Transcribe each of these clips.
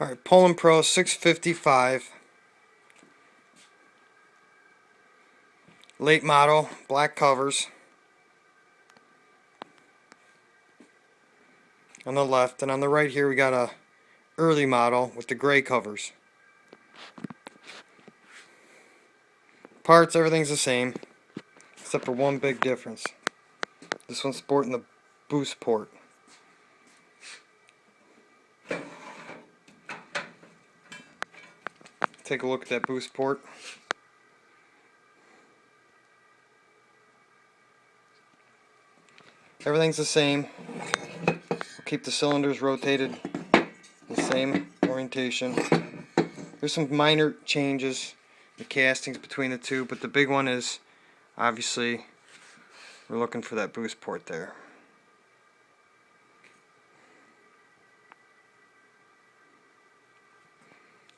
Alright, Poulan Pro 655. Late model, black covers on the left, and on the right here we got a early model with the gray covers. Parts, everything's the same except for one big difference. This one's sporting the boost port. Take a look at that boost port. Everything's the same. We'll keep the cylinders rotated the same orientation. There's some minor changes, the castings between the two, but the big one is obviously we're looking for that boost port there.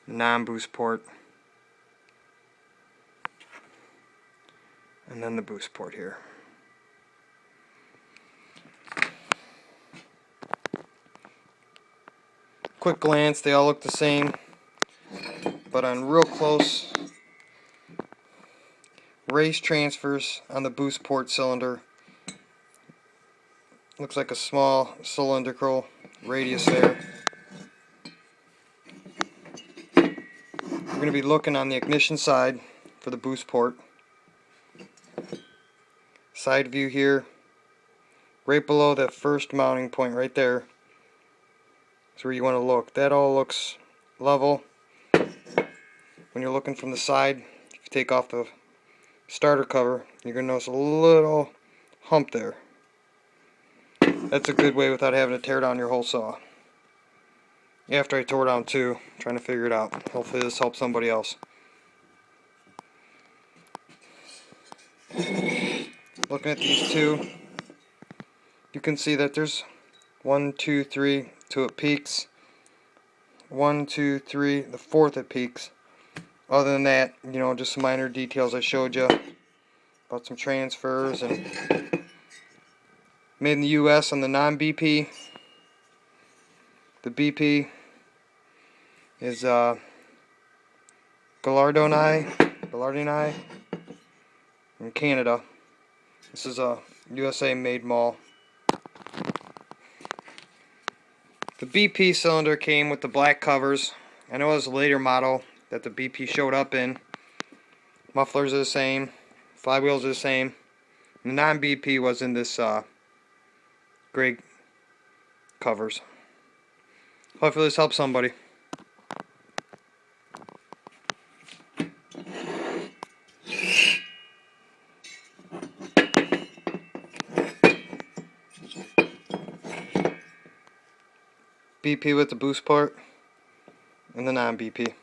Non-boost port, and then the boost port here. Quick glance, they all look the same, but on real close, race transfers on the boost port cylinder. Looks like a small cylindrical radius there. We're going to be looking on the ignition side for the boost port. Side view here, right below that first mounting point right there is where you want to look. That all looks level. When you're looking from the side, if you take off the starter cover, you're going to notice a little hump there. That's a good way without having to tear down your whole saw. After I tore down two, trying to figure it out. Hopefully this helps somebody else. Looking at these two, you can see that there's 1, 2, 3, 2 it peaks. 1, 2, 3, the fourth it peaks. Other than that, you know, just some minor details I showed you about some transfers and made in the US on the non-BP. The BP is Gallardini in Canada. This is a USA made mall. The BP cylinder came with the black covers. I know it was a later model that the BP showed up in. Mufflers are the same, flywheels are the same. The non-BP was in this gray covers. Hopefully this helps somebody. BP with the boost port and the non-BP.